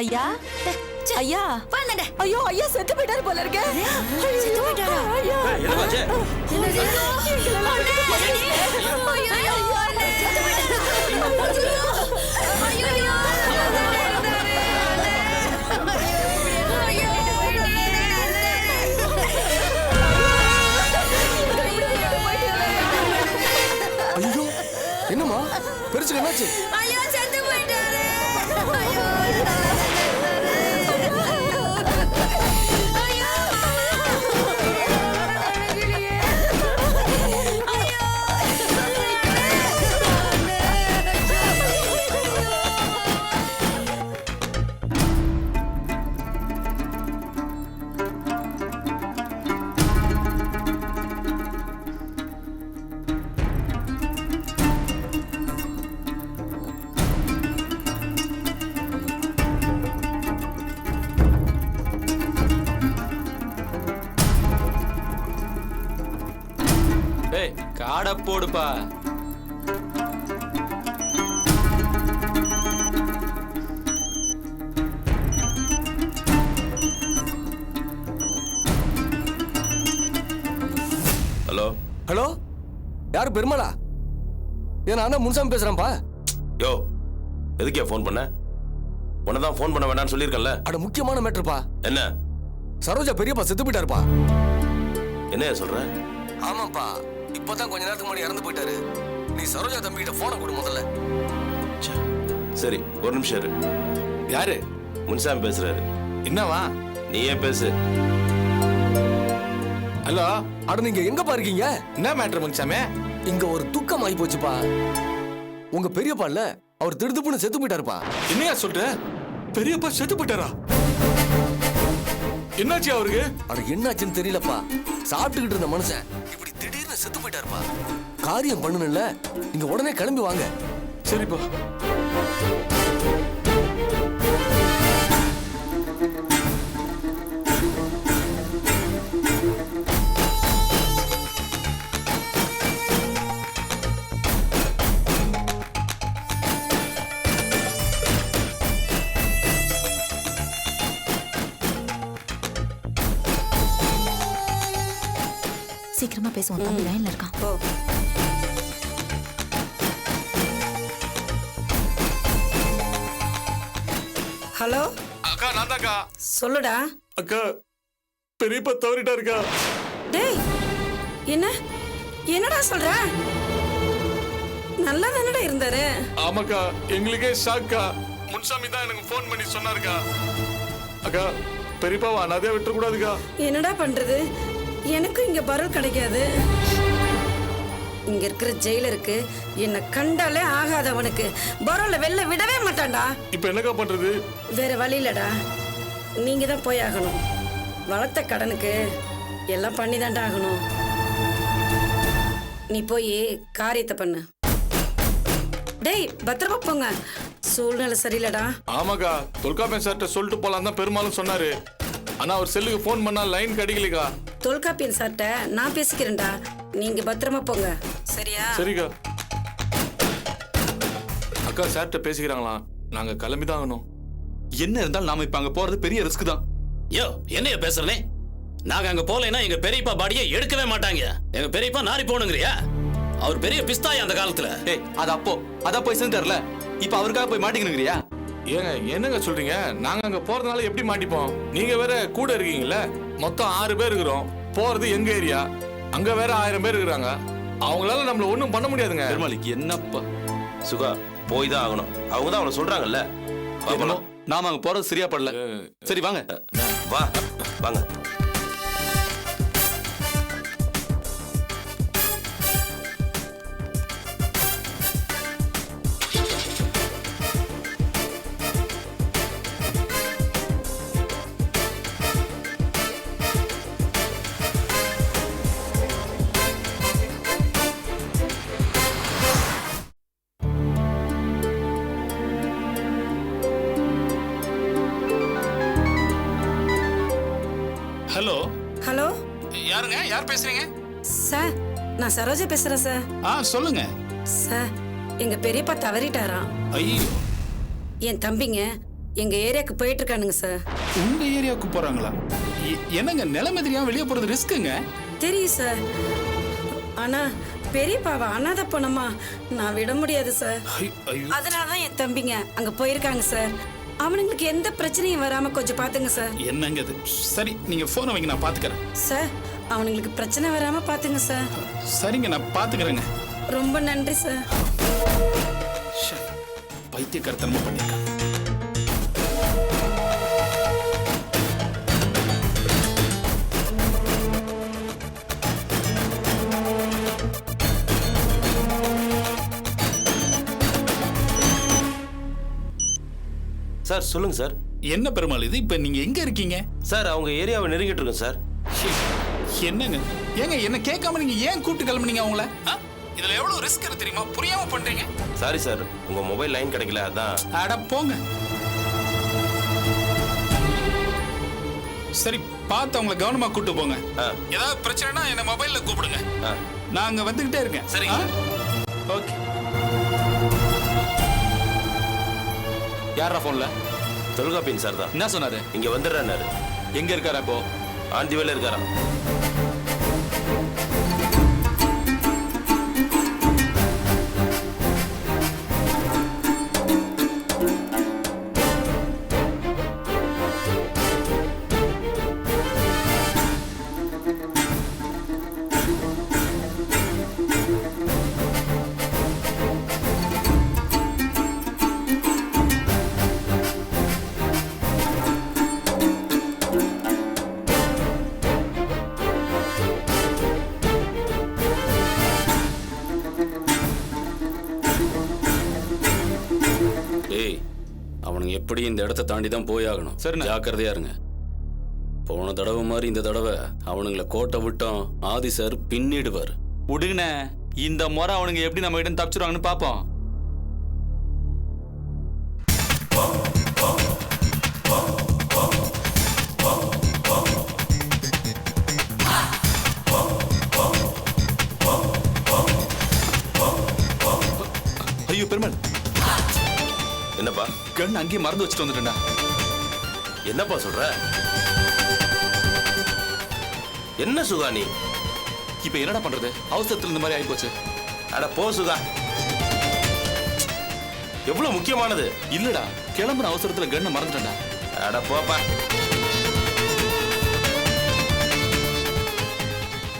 ஐயா ஐயா வாங்கடா. ஐயோ ஐயா செத்து போயிட்டாரு போல இருக்கு. செத்து போயிட்டாரா? ஐயா என்னமாச்சு? ஐயோ என்னம்மா பெருசு என்னாச்சு? ஐயோ செத்து போயிட்டாரு. ஐயோ ஏய் காடை போடுப்பா. ஹலோ ஹலோ யாரு பெருமாளா? ஏன் அண்ணா முன்சாமி பேசுறேன்ப்பா. யோ எதுக்கே ஃபோன் பண்ண? உன்னதான் ஃபோன் பண்ண வேண்டாம்னு சொல்லியிருக்கேன்ல. அட முக்கியமான மேட்டர்ப்பா. என்ன? சரோஜா பெரியப்பா செத்து போயிட்டாருப்பா. என்னையா சொல்ற? ஆமாப்பா இப்பதான் கொஞ்ச நேரத்துக்கு முன்னாடி இறந்து போயிட்டாரு. நீ சரோஜா தம்பிகிட்ட போனை கொடு முதல்ல. ச்சே. சரி ஒரு நிமிஷம் இரு. யாரு? முன்சாமி பேசுறாரு. என்னவா? நீயே பேசு. ஹலோ, அட நீங்க எங்கப்பா இருக்கீங்க? என்ன மேட்டர் முன்சாமி? இங்க ஒரு துக்கம் ஆகி போச்சுப்பா. உங்க பெரியப்பா இல்ல, அவர் திடுதுப்புன்னு செத்து போயிட்டாருப்பா. என்னையா சொல்ற? பெரியப்பா செத்து போயிட்டாரா? என்னாச்சு அவருக்கு? அட என்னாச்சுன்னு தெரியலப்பா. சாப்பிட்டுக்கிட்டு இருந்த மனுஷன் இப்படி திடீர்னு செத்து போயிட்டாருப்பா. காரியம் பண்ணணும்ல, நீங்க உடனே கிளம்பி வாங்க. சரிப்பா. சீக்கிரமா பேசுவோம். தம்பி லைன்ல இருக்கான். ஹலோ அக்கா நான் தான்க்கா. சொல்லுடா. அக்கா பெரியப்பா தவறிட்டாருக்கா. டேய் என்னடா சொல்ற? நல்லா தானடா இருந்தாரு. ஆமாக்கா எங்களுக்கே ஷாக்கா. முன்சாமி தான் எனக்கு ஃபோன் பண்ணி சொன்னாருக்கா. அக்கா பெரியப்பாவை அனாதையா விட்டுற கூடாதுக்கா. என்னடா பண்றது? எனக்கும் இங்க பரல் கிடைக்காது. இங்க இருக்கிற ஜெயிலருக்கு என்ன கண்டாலே ஆகாதவனுக்கு பரோல வெளில விடவே மாட்டான்டா. இப்ப என்னக்கா பண்றது? வேற வழி இல்லடா, நீங்க தான் போய் ஆகணும். வளர்த்த கடனுக்கு எல்லாம் பண்ணி தான்டா ஆகணும். நீ போய் காரியத்தை பண்ணு. டேய் பத்திரமா போங்க, சூழ்நிலை சரியில்லடா. ஆமாக்கா தொல்காப்பியன் சார்ட்ட சொல்லிட்டு போலாம் தான் பெருமாளும் சொன்னாரு. ஆனா அவர் செல்லுக்கு ஃபோன் பண்ணா லைன் கிடைக்கலக்கா. தொல்காப்பியன் சார்ட்ட நான் பேசிக்கிறேன்டா, நீங்க பத்திரமா போங்க. சரியா? சரிக்கா. அக்கா சார்ட்ட பேசிக்கிறாங்களா? நாங்க கிளம்பி தான் ஆகணும். என்ன இருந்தாலும் நாம இப்ப அங்க போறது பெரிய ரிஸ்க் தான். யோ என்னைய பேசுறனே? நாங்க அங்க போலைன்னா எங்க பெரியப்பா பாடியை எடுக்கவே மாட்டாங்க. எங்க பெரியப்பா நாரி போனுங்கறியா? அவர் பெரிய பிஸ்தாய் அந்த காலத்துல. ஏய் அது போய் சேர்ந்துட்டர்ல. இப்ப அவருக்காக போய் மாட்டிக்கணுங்கறியா? ஏங்க என்னங்க சொல்றீங்க? நாங்க அங்க போறதுனால எப்படி மாட்டிப்போம்? நீங்க வேற கூட இருக்கீங்கல்ல. மொத்தம் 6 பேர் இருக்கிறோம். போறது எங்க ஏரியா. அங்க வேற 1000 பேர் இருக்கிறாங்க. அவங்களால நம்மள ஒண்ணும் பண்ண முடியாதுங்க. பெருமாளிக்கு என்னப்பா? சுகா போய் தான் ஆகணும். அவங்க தான் அவனை சொல்றாங்கல்ல. நாம அங்க போறது சரியா படல. சரி வாங்க. வா வாங்க. ஹலோ ஹலோ யாருங்க? யார் பேசுறீங்க? சார், நான் சரோஜா பேசுறேன் சார். சொல்லுங்க சார், எங்க பெரியப்பா தவறிட்டாராம். ஐயோ என் தம்பிங்க எங்க ஏரியாவுக்கு போயிட்டு இருக்கானுங்க சார். உங்க ஏரியாவுக்கு போறாங்களா? என்னங்க நிலைமை தெரியாம வெளியே போறது ரிஸ்க்குங்க. தெரியும் சார், ஆனா பெரியப்பாவை அனாதை பணமா நான் விட முடியாது சார். அதனாலதான் என் தம்பிங்க அங்க போயிருக்காங்க சார். அவனுங்களுக்கு எந்த பிரச்சனையும் வராம கொஞ்சம் பாத்துங்க சார். என்னங்க இது? சரி, நீங்க போனை வைங்க, நான் பாத்துக்கிறேன். சார், அவனுங்களுக்கு பிரச்சனை வராம பாத்துங்க சார். சரிங்க, நான் பாத்துக்கிறேங்க. ரொம்ப நன்றி சார். பைத்தியக்காரத்தனமா பண்ணிருக்காங்க. சார் சொல்லுங்க சார். என்ன பெருமாள் இது? இப்ப நீங்க எங்க இருக்கீங்க? சார் அவங்க ஏரியாவை நெருங்கிட்டு இருக்கோம் சார். என்னங்க ஏங்க என்ன கேட்காம நீங்க ஏன் கூப்பிட்டு கிளம்புனீங்க அவங்கள? இதுல எவ்வளவு ரிஸ்க் இருக்கு தெரியுமா? புரியாம பண்றீங்க. சாரி சார், உங்க மொபைல் லைன் கிடைக்கல அதான். அட போங்க. சரி, பார்த்து அவங்கள கவனமா கூட்டு போங்க. ஏதாவது பிரச்சனைனா என்ன மொபைல்ல கூப்பிடுங்க. நான் அங்க வந்துகிட்டே இருக்கேன். சரி, ஓகே. யாரா போன்ல? தொல்காப்பியன் சார் தான். என்ன சொன்னாரு? இங்க வந்துடுறாரு. எங்க இருக்காரு அப்போ? ஆண்டி வேலை இருக்காரா? அவனுங்க எப்படி இந்த இடத்த தாண்டி தான் போயாகணும். சரிண்ணா. ஜாக்கிரதையா இருங்க. போன தடவை மாதிரி இந்த தடவை அவனுங்களை கோட்டை விட்டோம் ஆதி சார் பின்னிடுவார். விடுங்கண்ணே, இந்த முறை அவனுங்க எப்படி நம்ம கிட்ட தப்பிச்சிருவாங்கன்னு பாப்போம். ஐயோ பெருமாள், என்னப்பா? கண் அங்கேயே மறந்து வச்சுட்டு வந்துட்டேன்டா. என்னப்பா சொல்ற? என்ன சுகா நீ? இப்ப என்னடா பண்றது? அவசரத்துல இந்த மாதிரி ஆயிப்போச்சு. அட போ சுகா, எவ்வளவு முக்கியமானது. இல்லடா, கிளம்புற அவசரத்துல கண்ணை மறந்துட்டேன்டா. அட போப்பா.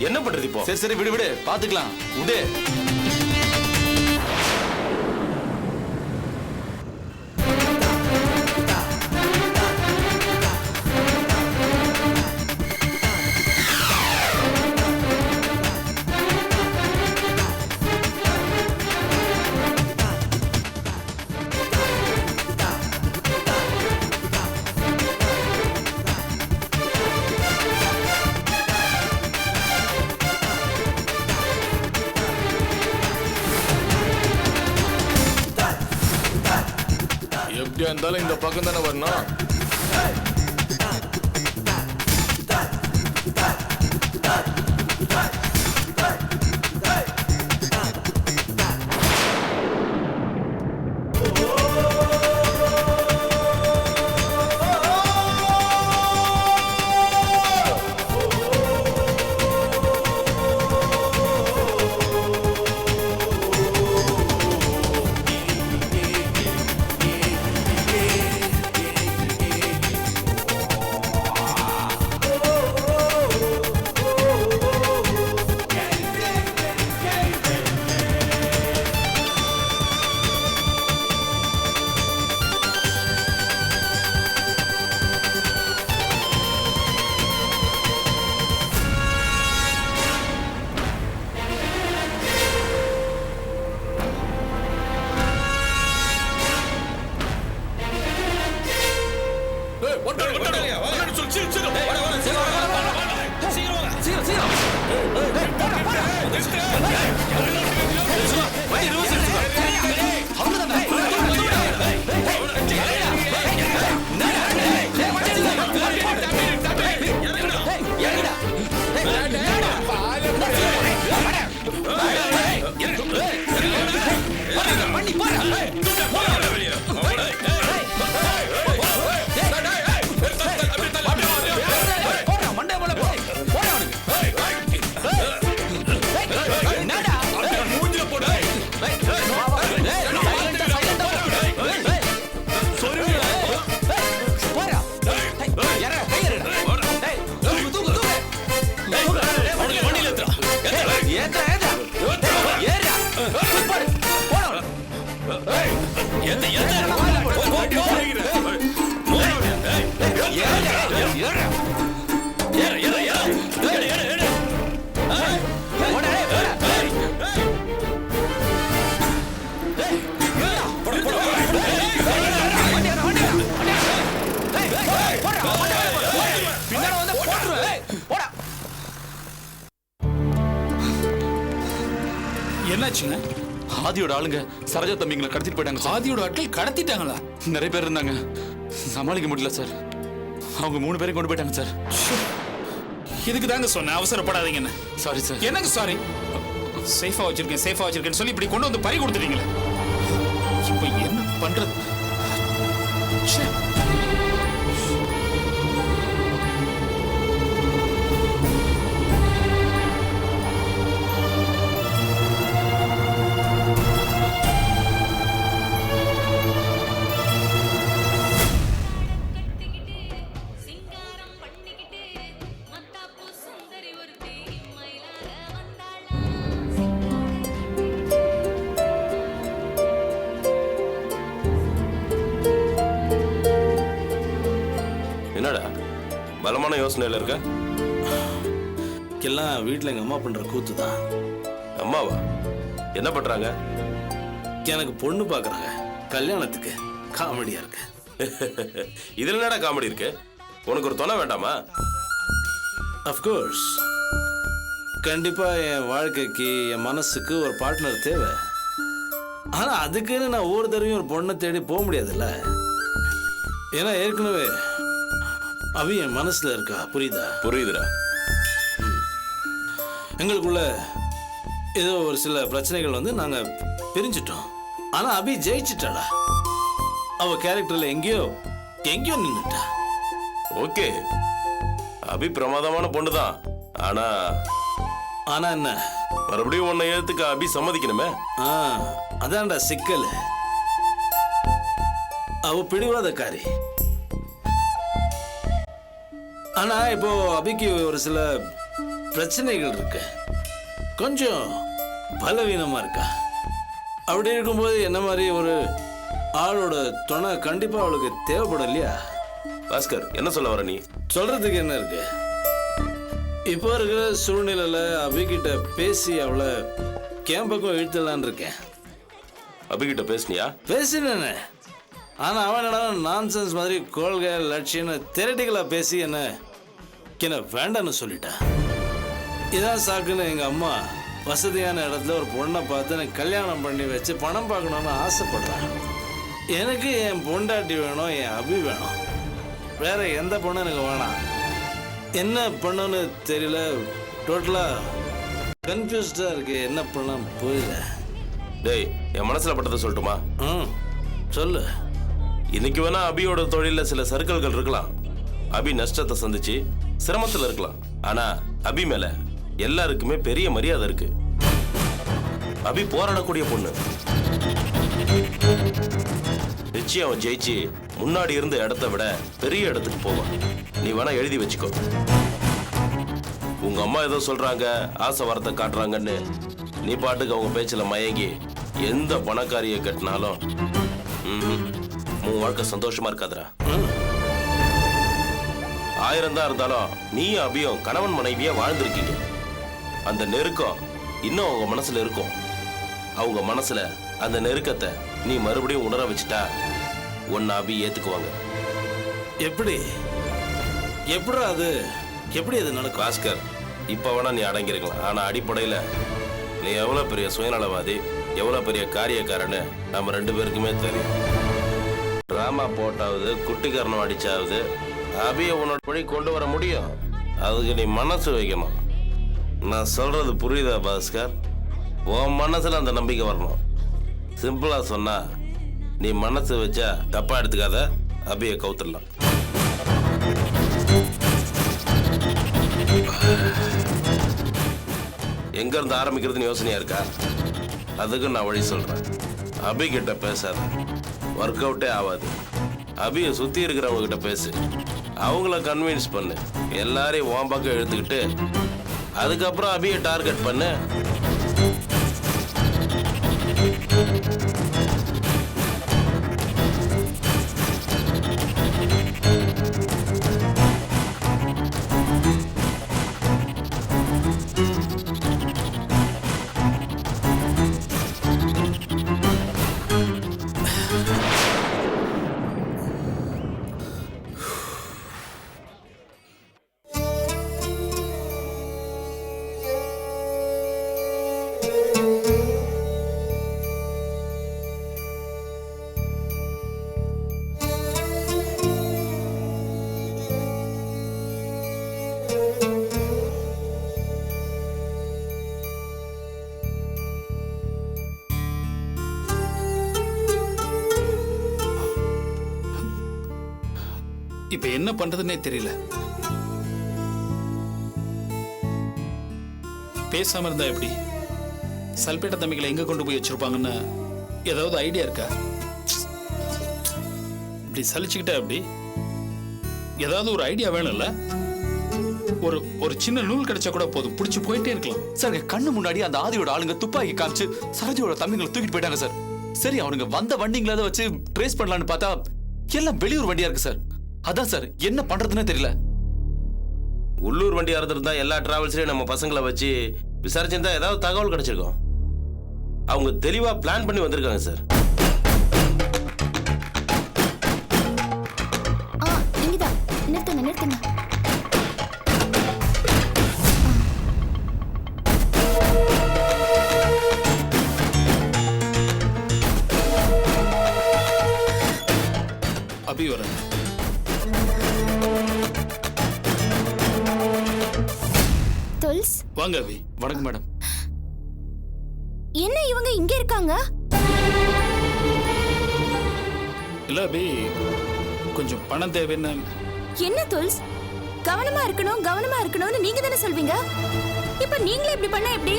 என்ன பண்றது இப்போ? சரி சரி, விடு விடு, பாத்துக்கலாம், விடு. எப்படியா இருந்தாலும் இந்த பக்கம் தானே வரணும். போச்சுங்க? ஆதியோட ஆளுங்க சரோஜா தம்பிங்களை கடத்திட்டு போயிட்டாங்க சார். ஆதியோட ஆட்கள் கடத்திட்டாங்களா? நிறைய பேர் இருந்தாங்க, சமாளிக்க முடியல சார். அவங்க 3 பேரையும் கொண்டு போயிட்டாங்க சார். இதுக்கு தாங்க சொன்னேன் அவசரப்படாதீங்கன்னு. Sorry sir. என்னங்க சாரி? சேஃபா வச்சிருக்கேன்னு சொல்லி இப்படி கொண்டு வந்து பறி கொடுத்துட்டீங்களே. இப்போ என்ன பண்றது? ச்சே. என்னடா பலமான யோசனையில இருக்க? எல்லாம் வீட்டில் எங்கள் அம்மா பண்ணுற கூத்து தான். அம்மாவா? என்ன பண்றாங்க? எனக்கு பொண்ணு பார்க்குறாங்க கல்யாணத்துக்கு. காமெடியாக இருக்கு. இதுல என்னடா காமெடி இருக்கு? உனக்கு ஒரு துணை வேண்டாமா? அஃப்கோர்ஸ், கண்டிப்பாக என் வாழ்க்கைக்கு என் மனசுக்கு ஒரு பார்ட்னர் தேவை. ஆனால் அதுக்குன்னு நான் ஒவ்வொரு தடவையும் ஒரு பொண்ணை தேடி போக முடியாதுல்ல. ஏன்னா ஏற்கனவே அவி என் மனசில் இருக்கா. புரியுதா? புரியுதுடா. எங்களுக்குள்ள ஏதோ ஒரு சில பிரச்சனைகள் வந்து நாங்கள் பிரிஞ்சிட்டோம். ஆனால் அபி ஜெயிச்சிட்டாடா. அவ கேரக்டரில் எங்கேயோ நின்றுட்டா. ஓகே, அபி பிரமாதமான பொண்ணுதான். ஆனா ஆனா என்ன? மறுபடியும் உன்னை ஏத்துக்க அபி சம்மதிக்கணுமே. அதான்டா சிக்கல். அவ பிடிவாதக்காரி. ஆனா இப்போ அபிக்கு ஒரு சில பிரச்சனைகள் இருக்கு. கொஞ்சம் பலவீனமா இருக்கா. அப்படி இருக்கும்போது என்ன மாதிரி ஒரு ஆளோட துணை கண்டிப்பா அவளுக்கு தேவைப்படும் இல்லையா? பாஸ்கர், என்ன சொல்ல வர நீ? சொல்றதுக்கு என்ன இருக்கு? இப்போ இருக்கிற சூழ்நிலையில அபிகிட்ட பேசி அவளை கேம்பக்கம் இழுத்துலான்னு இருக்கேன். அபிகிட்ட பேசுனியா? பேசினேன்னு. ஆனா அவன் என்னடா நான்சென்ஸ் மாதிரி கொள்கை லட்சியம்னு தியரட்டிக்கலா பேசி என்ன வேண்டான்னு சொல்லிட்டா. இதான் சாக்குன்னு எங்க அம்மா வசதியான இடத்துல ஒரு பொண்ணை பார்த்து எனக்கு கல்யாணம் பண்ணி வச்சு பணம் பார்க்கணும்னு ஆசைப்படுறேன். எனக்கு என் பொண்டாட்டி வேணும், என் அபி வேணும். வேற எந்த பொண்ணும் எனக்கு வேணாம். என்ன பண்ணணும்னு தெரியல. டோட்டலா கன்ஃபியூஸ்டா இருக்கு. என்ன பண்ண புரியல. டேய், என் மனசுல பட்டதை சொல்லட்டுமா? சொல்லு. இன்னைக்கு வேணா அபியோட தொழில சில சர்க்கிள்கள் இருக்கலாம். அபி நஷ்டத்தை சந்திச்சு சிரமத்துல இருக்கலாம். ஆனா அபி மேல எல்லாருக்குமே பெரிய மரியாதை இருக்கு. அபி போராடக்கூடிய பொண்ணு. நிச்சயம் அவன் ஜெயிச்சு முன்னாடி இருந்த இடத்தை விட பெரிய இடத்துக்கு போவான். நீ வேணா எழுதி வச்சுக்கோ. உங்க அம்மா ஏதோ சொல்றாங்க, ஆசை வரத்தை காட்டுறாங்கன்னு நீ பாட்டுக்கு அவங்க பேச்சுல மயங்கி எந்த பணக்காரியை கட்டினாலும் உன் வாழ்க்கை சந்தோஷமா இருக்காதுடா. 1000 தான் இருந்தாலும் நீ அபியும் கணவன் மனைவியா வாழ்ந்திருக்கீங்க. அந்த நெருக்கம் இன்னும் அவங்க மனசுல இருக்கும். அவங்க மனசுல அந்த நெருக்கத்தை நீ மறுபடியும் உணர வச்சுட்டா உன்னை அபி ஏத்துக்குவாங்க. எப்படி அது நடக்கும்? பாஸ்கர், இப்ப வேணா நீ அடங்கிருக்கலாம். ஆனா அடிப்படையில நீ எவ்வளவு பெரிய சுயநலவாதி, எவ்வளவு பெரிய காரியக்காரன்னு நம்ம 2 பேருக்குமே தெரியும். டிராமா போட்டாவது குட்டிக்காரனம் அடிச்சாவது அபியை உன்னோட படி கொண்டு வர முடியும். அதுக்கு நீ மனசு வைக்கணும். நான் சொல்றது புரியுதா பாஸ்கர்? உன் மனசுல அந்த நம்பிக்கை வரணும். சிம்பிளா சொன்னா, நீ மனசு வச்சா தப்பா எடுத்துக்காத, அபியை கவுத்துடலாம். எங்க இருந்து ஆரம்பிக்கிறதுன்னு யோசனையா இருக்கா? அதுக்கு நான் வழி சொல்றேன். அபி கிட்ட பேசாத, ஒர்க் அவுட்டே ஆகாது. அபியை சுத்தி இருக்கிறவங்க கிட்ட பேசு. அவங்கள கன்வின்ஸ் பண்ணு. எல்லாரையும் உன் பக்கம் எடுத்துக்கிட்டு அதுக்கப்புறம் அபியை டார்கெட் பண்ணு. இப்ப என்ன பண்றதுன்னே தெரியல. பேசாம இருந்தா எப்படி? சல்பேட்டை தம்பிகளை எங்க கொண்டு போய் வச்சிருப்பாங்கன்னு ஏதாவது ஐடியா இருக்கா? இப்படி சலிச்சுக்கிட்டா எப்படி? ஏதாவது ஒரு ஐடியா வேணும்ல? ஒரு சின்ன நூல் கிடைச்சா கூட போதும், பிடிச்சு போயிட்டே இருக்கலாம். சார் கண்ணு முன்னாடி அந்த ஆதியோட ஆளுங்க துப்பாக்கி காமிச்சு சரோஜாவோட தம்பிங்களை தூக்கிட்டு போயிட்டாங்க சார். சரி அவனுங்க வந்த வண்டிங்களை வச்சு ட்ரேஸ் பண்ணலான்னு பார்த்தா எல்லாம் வெளியூர் வண்டியா இருக்கு சார். அதான் சார் என்ன பண்றதுன்னு தெரியல. உள்ளூர் வண்டியா இருந்திருந்தா எல்லா டிராவல்ஸ்லயும் நம்ம பசங்களை வச்சு விசாரிச்சிருந்தா ஏதாவது தகவல் கிடைச்சிருக்கும். அவங்க தெளிவா பிளான் பண்ணி வந்திருக்காங்க சார். இங்கதான் நிறுத்துங்க நிறுத்துங்க. அபி வரேன். துல்ஸ் வாங்க அபி. வணக்கம் மேடம். என்ன இவங்க இங்க இருக்காங்க? இல்ல அபி, கொஞ்சம் பணம் தேவைன்னு. என்ன துல்ஸ், கவனமா இருக்கணும்னு நீங்க தானே சொல்வீங்க. இப்ப நீங்களே இப்படி பண்ணா எப்படி?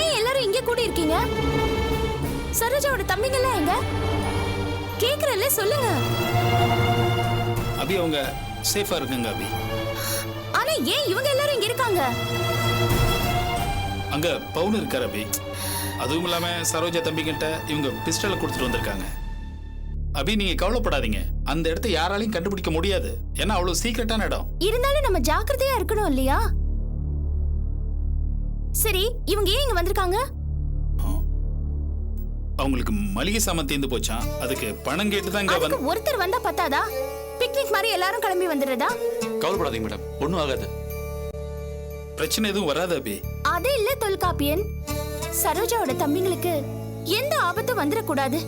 ஏன் எல்லாரும் இங்க கூடி இருக்கீங்க? சரோஜாவோட தம்பிங்கெல்லாம் எங்க? கேக்குறல்ல, சொல்லுங்க. அபி அவங்க சேஃபா இருக்குங்க அபி. ஆனா ஏன் இவங்க எல்லாரும் இங்க இருக்காங்க? அங்க பவுன் இருக்காரு அபி. அதுவும் இல்லாம சரோஜா தம்பிகிட்ட இவங்க பிஸ்டலை கொடுத்துட்டு வந்திருக்காங்க. அபி நீங்க கவலைப்படாதீங்க, அந்த இடத்தை யாராலையும் கண்டுபிடிக்க முடியாது. ஏன்னா அவ்வளவு சீக்கிரட்டான இடம். இருந்தாலும் நம்ம ஜாக்கிரதையா இருக்கணும் இல்லையா? சரி இவங்க ஏன் இங்க வந்திருக்காங்க? அவங்களுக்கு மளிகை சாமான் தீர்ந்து போச்சான், அதுக்கு பணம் கேட்டு தான் இங்க வந்து. ஒருத்தர் வந்தா பத்தாதா? பிக்னிக் மாதிரி எல்லாரும் கிளம்பி வந்துடுறதா? கவலைப்படாதீங்க மேடம், ஒன்றும் ஆகாது. பிரச்சனை எதுவும் வராது அபி. அது இல்ல தொல்காப்பியன், சரோஜாவோட தம்பிங்களுக்கு எந்த ஆபத்தும் வந்துடக்கூடாது.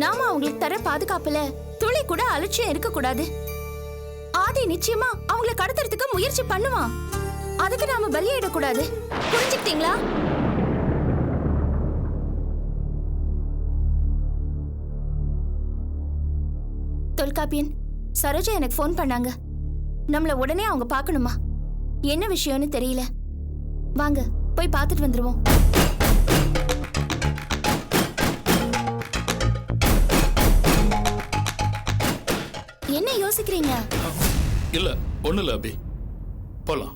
நாம அவங்களுக்கு தர பாதுகாப்புல துளி கூட அலட்சியம் இருக்க கூடாது. ஆதி நிச்சயமா அவங்கள கடத்துறதுக்கு முயற்சி பண்ணுவான். அதுக்கு நாம பலியிடக்கூடாது. புரிஞ்சுக்கிட்டீங்களா? தொல்காப்பியன், சரோஜா எனக்கு ஃபோன் பண்ணாங்க. நம்மள உடனே அவங்க பார்க்கணுமா? என்ன விஷயம்னு தெரியல. வாங்க போய் பார்த்துட்டு வந்துருவோம். என்ன யோசிக்கிறீங்க? இல்ல ஒண்ணு இல்ல அபி, போலாம்.